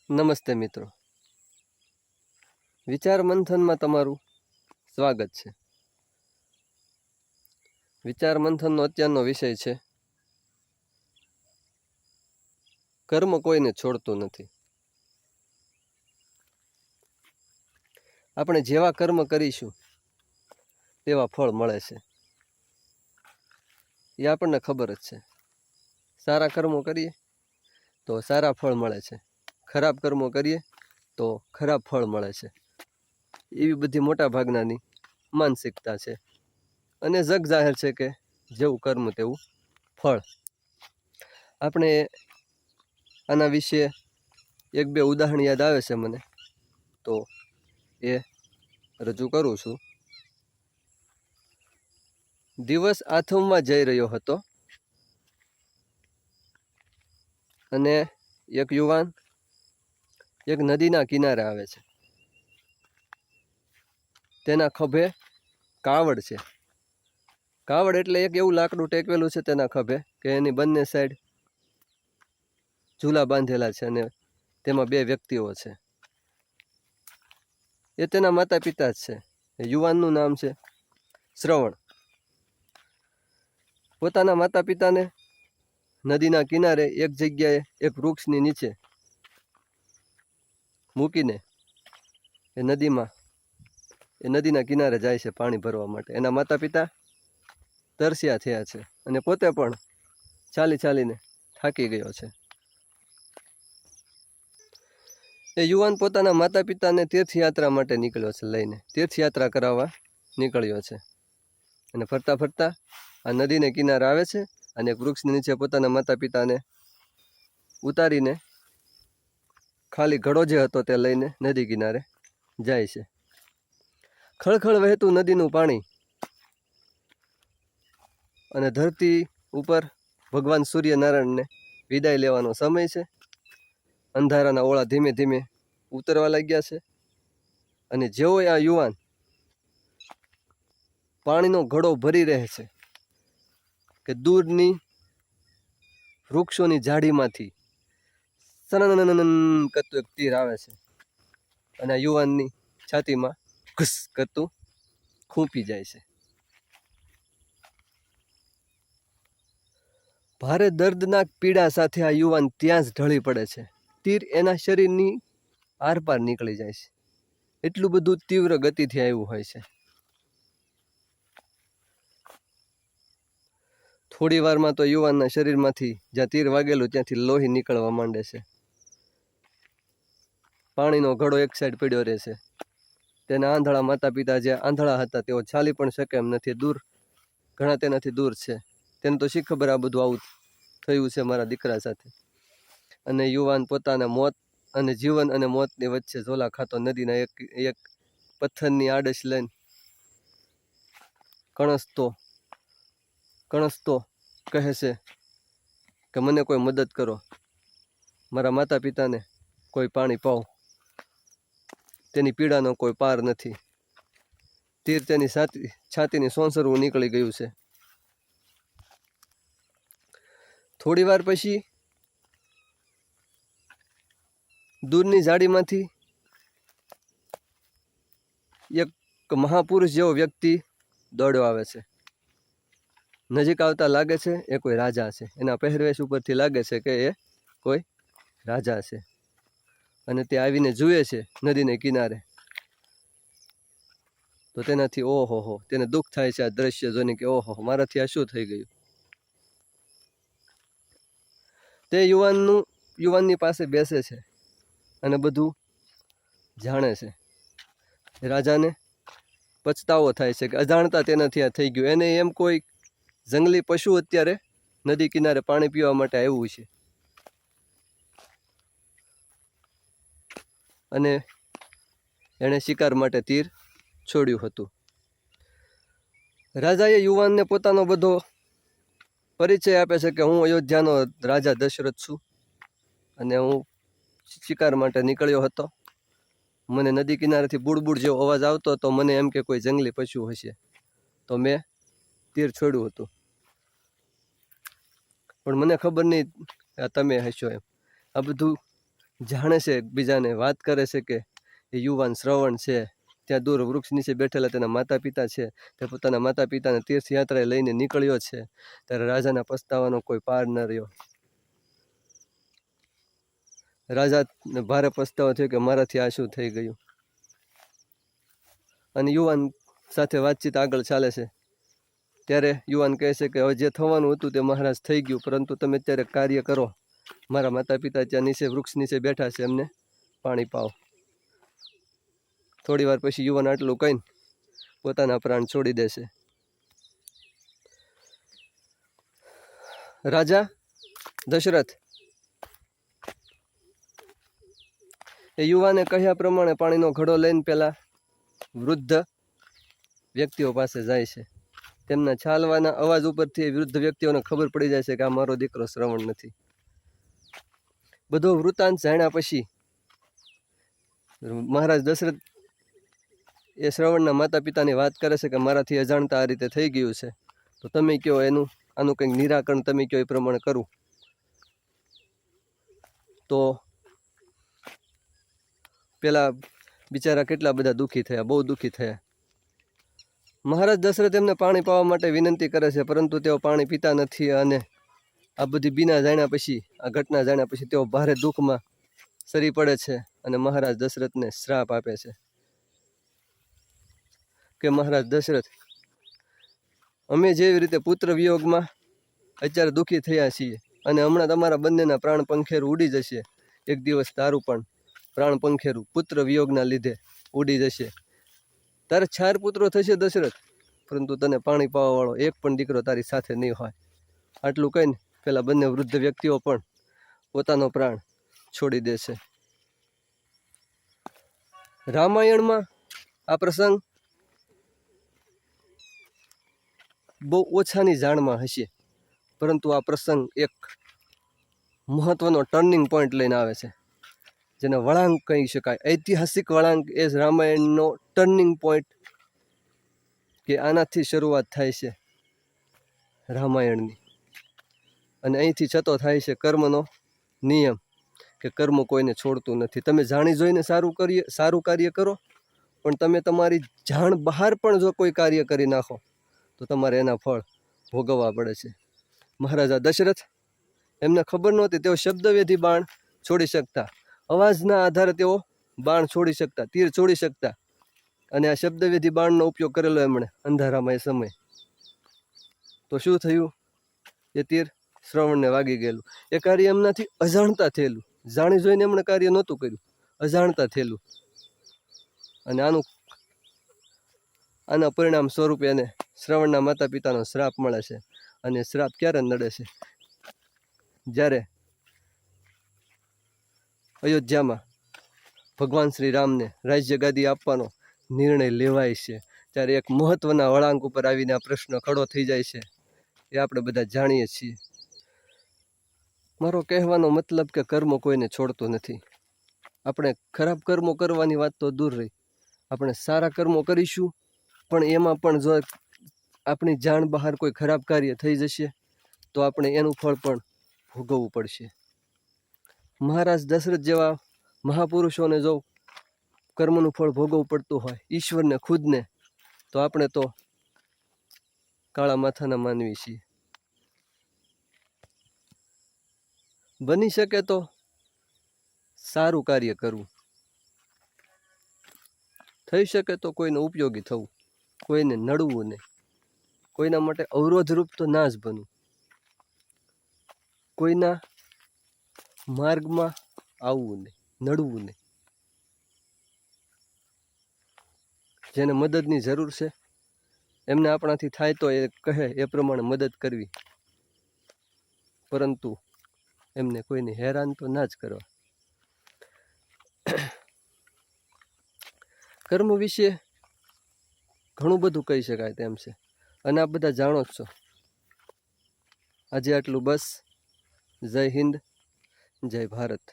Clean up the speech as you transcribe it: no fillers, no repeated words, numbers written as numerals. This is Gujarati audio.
નમસ્તે મિત્રો, વિચાર મંથનમાં તમારું સ્વાગત છે. વિચાર મંથનનો અત્યારનો વિષય છે કર્મ કોઈને છોડતું નથી. આપણે જેવા કર્મ કરીશું તેવા ફળ મળે છે, એ આપણને ખબર જ છે. સારા કર્મો કરીએ તો સારા ફળ મળે છે, ખરાબ કર્મો કરીએ તો ખરાબ ફળ મળે છે. એવી બધી મોટા ભાગનાની માનસિકતા છે અને જગ જાહેર છે કે જેવું કર્મ તેવું ફળ. આપણે આના વિશે એક બે ઉદાહરણ યાદ આવે છે મને, તો એ રજૂ કરું છું. દિવસ આથમવા જઈ રહ્યો હતો અને એક યુવાન એક નદીના કિનારે આવે છે. તેના ખભે કાવડ છે. કાવડ એટલે એક એવું લાકડું ટેકવેલું છે તેના ખભે કે એની બંને સાઈડ ઝૂલા બાંધેલા છે અને તેમાં બે વ્યક્તિઓ છે. એ તેના માતા પિતા જ છે. યુવાનનું નામ છે શ્રવણ. પોતાના માતા પિતાને નદીના કિનારે એક જગ્યાએ એક વૃક્ષની નીચે મૂકીને એ નદીના કિનારે જાય છે પાણી ભરવા માટે. એના માતા પિતા તરસ્યા થયા છે અને પોતે પણ ચાલી ચાલીને થાકી ગયો છે. એ યુવાન પોતાના માતા પિતાને તીર્થયાત્રા માટે નીકળ્યો છે, લઈને તીર્થયાત્રા કરાવવા નીકળ્યો છે. અને ફરતા ફરતા આ નદીને કિનારે આવે છે અને એક વૃક્ષની નીચે પોતાના માતા પિતાને ઉતારીને ખાલી ઘડો જે હતો તે લઈને નદી કિનારે જાય છે. ખળખળ વહેતું નદીનું પાણી અને ધરતી ઉપર ભગવાન સૂર્યનારાયણને વિદાય લેવાનો સમય છે. અંધારાના ઓળા ધીમે ધીમે ઉતરવા લાગ્યા છે અને જેવો આ યુવાન પાણીનો ઘડો ભરી રહે છે કે દૂરની વૃક્ષોની ઝાડીમાંથી સનનનનન કરતું એક તીર આવે છે અને આ યુવાનની છાતીમાં ઘુસ કરતું ખૂંપી જાય છે. ભારે દર્દનાક પીડા સાથે આ યુવાન ત્યાં જ ઢળી પડે છે. તીર એના શરીરની આરપાર નીકળી જાય છે. એટલું બધું તીવ્ર ગતિથી આવ્યું હોય છે. થોડી વારમાં તો યુવાનના શરીરમાંથી જ્યાં તીર વાગેલું ત્યાંથી લોહી નીકળવા માંડે છે. પાણીનો ઘડો એક સાઈડ પડ્યો રહે છે. તેના આંધળા માતા પિતા જે આંધળા હતા તેઓ ચાલી પણ શકે એમ નથી, દૂર ઘણા તેનાથી દૂર છે. તેને તો શી ખબર આ બધું આવું થયું છે મારા દીકરા સાથે. અને યુવાન પોતાના મોત અને જીવન અને મોતની વચ્ચે ઝોલા ખાતો નદીના એક પથ્થરની આડશ લઈને કણસતો કહે છે કે મને કોઈ મદદ કરો, મારા માતા પિતાને કોઈ પાણી પાઓ. તેની પીડાનો કોઈ પાર નથી. તીર તેની છાતીની સોંસરવું નીકળી ગયું છે. થોડી વાર પછી દૂરની ઝાડીમાંથી એક મહાપુરુષ જેવો વ્યક્તિ દોડ્યો આવે છે. નજીક આવતા લાગે છે એ કોઈ રાજા છે. એના પહેરવેશ ઉપરથી લાગે છે કે એ કોઈ રાજા છે. અને તે આવીને જુએ છે નદીને કિનારે, તો તેનાથી ઓહો તેને દુઃખ થાય છે આ દ્રશ્ય જોઈને કે ઓહો મારાથી આ શું થઈ ગયું. તે યુવાનની પાસે બેસે છે અને બધું જાણે છે. રાજાને પછતાવો થાય છે કે અજાણતા તેનાથી આ થઈ ગયું. એને એમ કોઈ જંગલી પશુ અત્યારે નદી કિનારે પાણી પીવા માટે આવ્યું છે અને એણે શિકાર માટે તીર છોડ્યું હતું. રાજાએ યુવાનને પોતાનો બધો પરિચય આપે છે કે હું અયોધ્યાનો રાજા દશરથ છું અને હું શિકાર માટે નીકળ્યો હતો. મને નદી કિનારેથી બુડબુડ જેવો અવાજ આવતો હતો. મને એમ કે કોઈ જંગલી પશુ હશે તો મેં તીર છોડ્યું હતું, પણ મને ખબર નહીં તમે હશો એમ. આ બધું જાણે છે, એકબીજાને વાત કરે છે કે એ યુવાન શ્રવણ છે ત્યાં દૂર વૃક્ષ નીચે બેઠેલા તેના માતા પિતા છે, તે પોતાના માતા પિતાને તીર્થયાત્રાએ લઈને નીકળ્યો છે. ત્યારે રાજાના પસ્તાવાનો કોઈ પાર ન રહ્યો. રાજાને ભારે પસ્તાવો થયો કે મારાથી આ શું થઈ ગયું. અને યુવાન સાથે વાતચીત આગળ ચાલે છે. ત્યારે યુવાન કહે છે કે હવે જે થવાનું હતું તે મહારાજ થઈ ગયું, પરંતુ તમે અત્યારે કાર્ય કરો. મારા માતા પિતા ત્યાં નીચે વૃક્ષ નીચે બેઠા છે, એમને પાણી પાઓ. થોડી વાર પછી યુવાન આટલું કહીને પોતાના પ્રાણ છોડી દેશે. રાજા દશરથ એ યુવાને કહ્યા પ્રમાણે પાણીનો ઘડો લઈને પેલા વૃદ્ધ વ્યક્તિઓ પાસે જાય છે. તેમના ચાલવાના અવાજ ઉપરથી વૃદ્ધ વ્યક્તિઓને ખબર પડી જાય છે કે આ મારો દીકરો શ્રવણ નથી. બધો વૃત્તાંત જાણ્યા પછી મહારાજ દશરથ એ શ્રવણના માતા પિતાની વાત કરે છે કે મારાથી અજાણતા આ રીતે થઈ ગયું છે, તો તમે કહો આનું કંઈક નિરાકરણ તમે કહો એ પ્રમાણે કરું. તો પેલા બિચારા કેટલા બધા દુઃખી થયા, બહુ દુઃખી થયા. મહારાજ દશરથ એમને પાણી પાવા માટે વિનંતી કરે છે, પરંતુ તેઓ પાણી પીતા નથી. અને આ બધી બીના જાણ્યા પછી, આ ઘટના જાણ્યા પછી તેઓ ભારે દુઃખમાં સરી પડે છે અને મહારાજ દશરથને શ્રાપ આપે છે કે મહારાજ દશરથ, અમે જેવી રીતે પુત્ર વિયોગમાં અત્યારે દુઃખી થયા છીએ, અને હમણાં તમારા બંનેના પ્રાણ પંખેરું ઉડી જશે. એક દિવસ તારું પણ પ્રાણ પંખેરું પુત્ર વિયોગના લીધે ઉડી જશે. તારે 4 પુત્રો થશે દશરથ, પરંતુ તને પાણી પાવા વાળો એક પણ દીકરો તારી સાથે નહીં હોય. આટલું કહીને પેલા બંને વૃદ્ધ વ્યક્તિઓ પણ પોતાનો પ્રાણ છોડી દેશે. રામાયણમાં આ પ્રસંગ બહુ ઓછાની જાણમાં હશે, પરંતુ આ પ્રસંગ એક મહત્વનો ટર્નિંગ પોઈન્ટ લઈને આવે છે, જેને વળાંક કહી શકાય. ઐતિહાસિક વળાંક એ રામાયણનો ટર્નિંગ પોઈન્ટ, કે આનાથી શરૂઆત થાય છે રામાયણની. અને અહીંથી છતો થાય છે કર્મનો નિયમ, કે કર્મ કોઈને છોડતું નથી. તમે જાણી જોઈને સારું કાર્ય કરો, પણ તમે તમારી જાણ બહાર પણ જો કોઈ કાર્ય કરી નાખો તો તમારે એના ફળ ભોગવવા પડે છે. મહારાજા દશરથ, એમને ખબર નહોતી, તેઓ શબ્દવેધી બાણ છોડી શકતા, અવાજના આધારે તેઓ બાણ છોડી શકતા, તીર છોડી શકતા. અને આ શબ્દવેધી બાણનો ઉપયોગ કરેલો એમણે અંધારામાં એ સમય. તો શું થયું? એ તીર શ્રવણને વાગી ગયેલું. એ કાર્ય એમનાથી અજાણતા થયેલું, જાણી જોઈને એમણે કાર્ય નહોતું કર્યું, અજાણતા થયેલું. અને આના પરિણામ સ્વરૂપે એને શ્રવણના માતા પિતાનો શ્રાપ મળે છે. અને શ્રાપ ક્યારે નડે છે? જ્યારે અયોધ્યામાં ભગવાન શ્રી રામને રાજ્ય ગાદી આપવાનો નિર્ણય લેવાય છે, ત્યારે એક મહત્વના વળાંક ઉપર આવીને આ પ્રશ્ન ખડો થઈ જાય છે. એ આપણે બધા જાણીએ છીએ. મારો કહેવાનો મતલબ કે કર્મ કોઈને છોડતો નથી. આપણે ખરાબ કર્મો કરવાની વાત તો દૂર રહી, આપણે સારા કર્મો કરીશું, પણ એમાં પણ જો આપણી જાણ બહાર કોઈ ખરાબ કાર્ય થઈ જશે તો આપણે એનું ફળ પણ ભોગવવું પડશે. મહારાજ દશરથ જેવા મહાપુરુષોને જો કર્મનું ફળ ભોગવવું પડતું હોય, ઈશ્વરને ખુદને, તો આપણે તો કાળા માથાના માનવી છીએ. બની શકે તો સારું કાર્ય કરવું, થઈ શકે તો કોઈને ઉપયોગી થવું, કોઈને નડવું નહીં, કોઈના માટે અવરોધરૂપ તો ના જ બનવું, કોઈના માર્ગમાં આવવું નહીં, નડવું નહીં. જેને મદદની જરૂર છે એમને આપણાથી થાય તો એ કહે એ પ્રમાણે મદદ કરવી, પરંતુ એમને કોઈને હેરાન તો ના જ કરવા. કર્મ વિશે ઘણું બધું કહી શકાય તેમ છે, અને આપ બધા જાણો જ છો. આજે આટલું બસ. જય હિન્દ, જય ભારત.